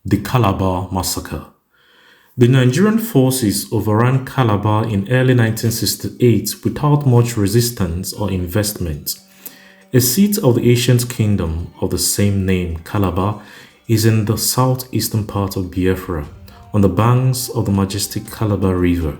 The Calabar Massacre. The Nigerian forces overran Calabar in early 1968 without much resistance or investment. A seat of the ancient kingdom of the same name, Calabar, is in the southeastern part of Biafra, on the banks of the majestic Calabar River.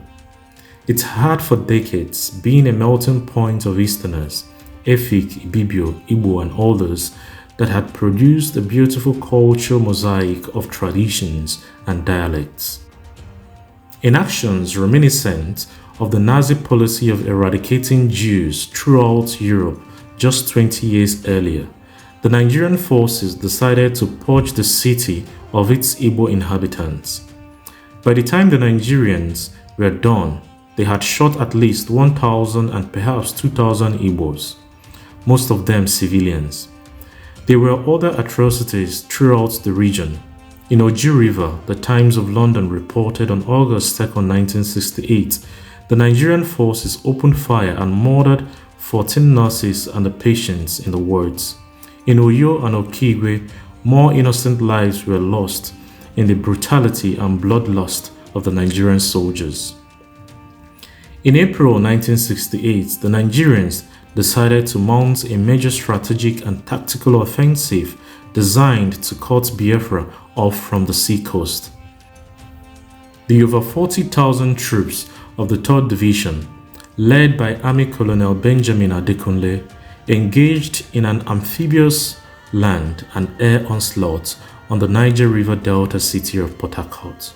It had for decades been a melting point of Easterners, Efik, Ibibio, Igbo, and others that had produced a beautiful cultural mosaic of traditions and dialects. In actions reminiscent of the Nazi policy of eradicating Jews throughout Europe just 20 years earlier, the Nigerian forces decided to purge the city of its Igbo inhabitants. By the time the Nigerians were done, they had shot at least 1,000 and perhaps 2,000 Igbos, most of them civilians. There were other atrocities throughout the region. In Oji River, the Times of London reported on August 2, 1968, the Nigerian forces opened fire and murdered 14 nurses and the patients in the wards. In Uyo and Okigwe, more innocent lives were lost in the brutality and bloodlust of the Nigerian soldiers. In April 1968, the Nigerians decided to mount a major strategic and tactical offensive designed to cut Biafra off from the seacoast. The over 40,000 troops of the 3rd Division, led by Army Colonel Benjamin Adekunle, engaged in an amphibious land and air onslaught on the Niger River Delta city of Port Harcourt.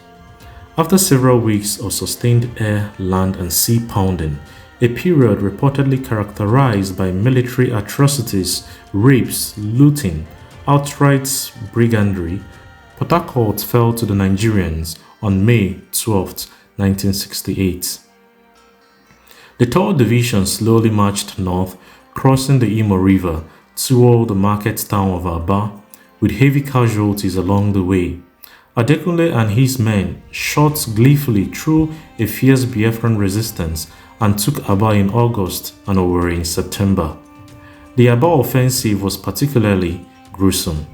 After several weeks of sustained air, land, and sea pounding, a period reportedly characterized by military atrocities, rapes, looting, outright brigandry, Port Harcourt fell to the Nigerians on May 12, 1968. The 3rd Division slowly marched north, crossing the Imo River toward the market town of Aba, with heavy casualties along the way. Adekunle and his men shot gleefully through a fierce Biafran resistance and took Aba in August and Owerri in September. The Aba offensive was particularly gruesome.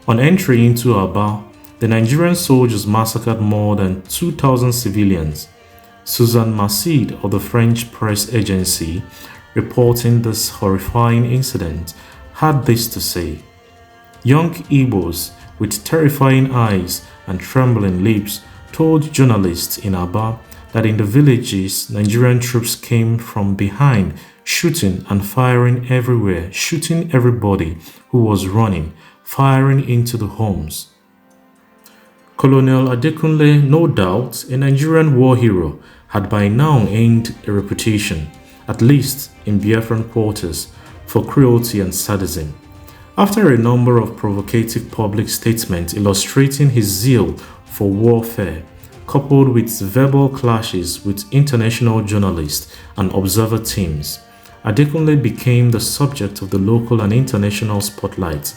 On entry into Aba, the Nigerian soldiers massacred more than 2,000 civilians. Suzanne Massid of the French press agency, reporting this horrifying incident, had this to say: "Young Igbos with terrifying eyes and trembling lips told journalists in Aba that in the villages, Nigerian troops came from behind, shooting and firing everywhere, shooting everybody who was running, firing into the homes." Colonel Adekunle, no doubt a Nigerian war hero, had by now earned a reputation, at least in Biafran quarters, for cruelty and sadism. After a number of provocative public statements illustrating his zeal for warfare, coupled with verbal clashes with international journalists and observer teams, Adekunle became the subject of the local and international spotlight.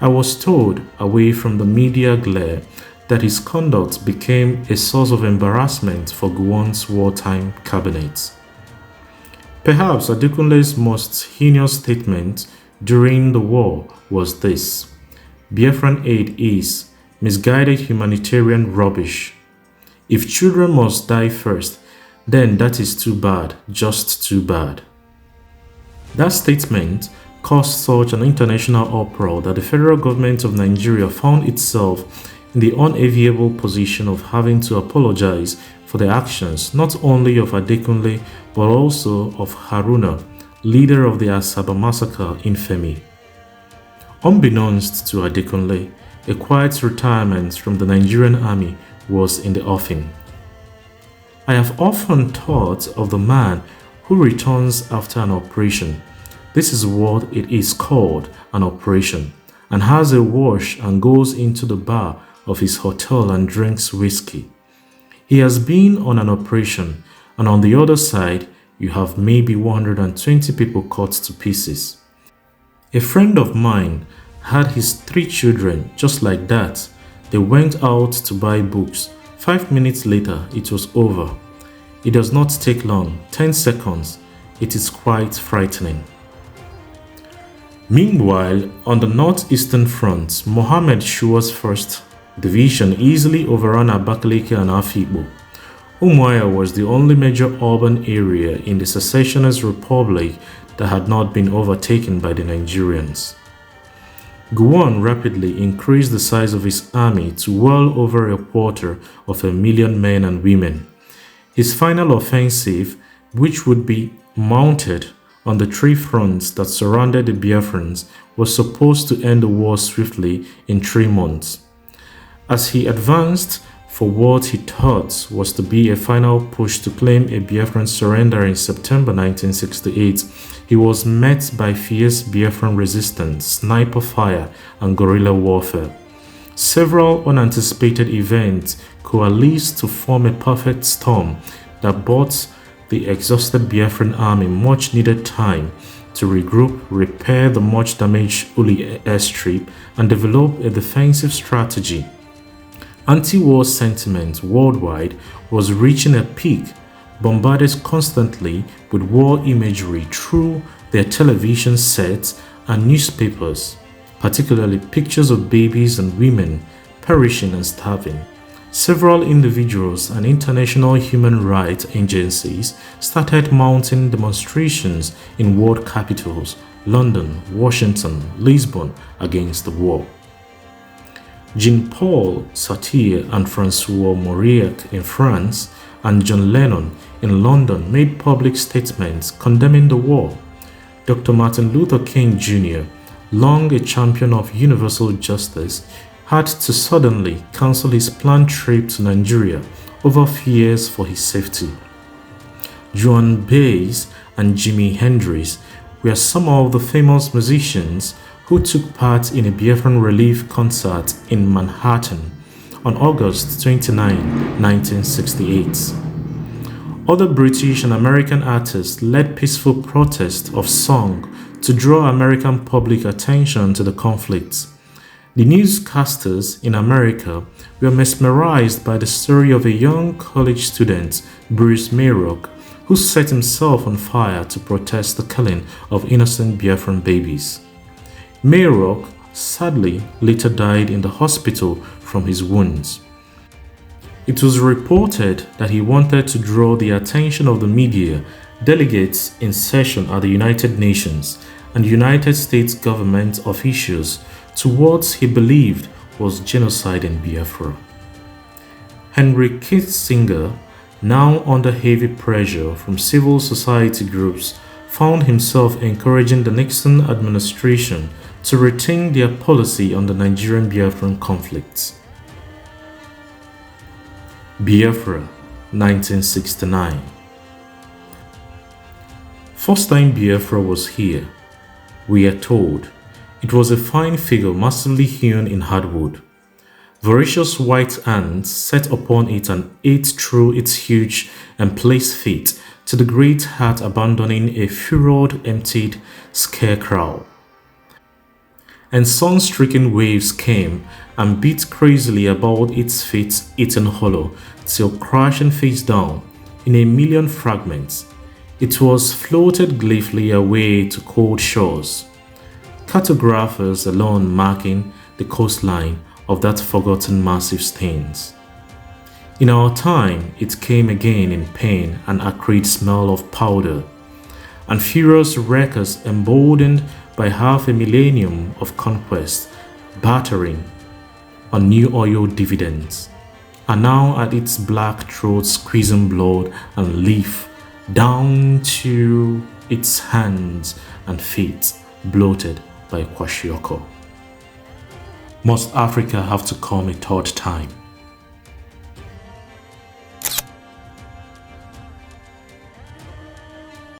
I was told, away from the media glare, that his conduct became a source of embarrassment for Gowon's wartime cabinet. Perhaps Adekunle's most heinous statement during the war was this: "Biafran aid is misguided humanitarian rubbish. If children must die first, then that is too bad, just too bad." That statement caused such an international uproar that the federal government of Nigeria found itself in the unenviable position of having to apologize for the actions not only of Adekunle but also of Haruna, leader of the Calabar Massacre infamy. Unbeknownst to Adekunle, a quiet retirement from the Nigerian army was in the offing. I have often thought of the man who returns after an operation. This is what it is called, an operation, and has a wash and goes into the bar of his hotel and drinks whiskey. He has been on an operation, and on the other side, you have maybe 120 people cut to pieces. A friend of mine had his 3 children just like that. They went out to buy books. 5 minutes later, it was over. It does not take long, 10 seconds. It is quite frightening. Meanwhile, on the northeastern front, Mohammed Shua's 1st Division easily overran Abakaliki and Afikpo. Umuahia was the only major urban area in the secessionist republic that had not been overtaken by the Nigerians. Gowon rapidly increased the size of his army to well over 250,000 men and women. His final offensive, which would be mounted on the three fronts that surrounded the Biafrans, was supposed to end the war swiftly in 3 months. As he advanced for what he thought was to be a final push to claim a Biafran surrender in September 1968, he was met by fierce Biafran resistance, sniper fire, and guerrilla warfare. Several unanticipated events coalesced to form a perfect storm that bought the exhausted Biafran army much needed time to regroup, repair the much damaged Uli airstrip, and develop a defensive strategy. Anti-war sentiment worldwide was reaching a peak, bombarded constantly with war imagery through their television sets and newspapers, particularly pictures of babies and women perishing and starving. Several individuals and international human rights agencies started mounting demonstrations in world capitals, London, Washington, Lisbon, against the war. Jean-Paul Sartre and François Mauriac in France and John Lennon in London made public statements condemning the war. Dr. Martin Luther King Jr., long a champion of universal justice, had to suddenly cancel his planned trip to Nigeria over fears for his safety. Joan Baez and Jimi Hendrix were some of the famous musicians who took part in a Biafran relief concert in Manhattan on August 29, 1968. Other British and American artists led peaceful protests of song to draw American public attention to the conflict. The newscasters in America were mesmerized by the story of a young college student, Bruce Mayrock, who set himself on fire to protest the killing of innocent Biafran babies. Mayrock sadly later died in the hospital from his wounds. It was reported that he wanted to draw the attention of the media, delegates in session at the United Nations, and United States government officials to what he believed was genocide in Biafra. Henry Kissinger, now under heavy pressure from civil society groups, found himself encouraging the Nixon administration to rethink their policy on the Nigerian Biafran conflict. Biafra, 1969. First time Biafra was here, we are told. It was a fine figure massively hewn in hardwood. Voracious white ants set upon it and ate through its huge and placed feet to the great heart, abandoning a furrowed, emptied scarecrow. And sun-stricken waves came and beat crazily about its feet, eaten hollow, till crashing face down in a million fragments, it was floated gleefully away to cold shores, cartographers alone marking the coastline of that forgotten massive stains. In our time, it came again in pain and acrid smell of powder, and furious wreckers emboldened by half a millennium of conquest, battering on new oil dividends, are now at its black throat squeezing blood and leaf down to its hands and feet, bloated by kwashiorkor. Must Africa have to come a third time?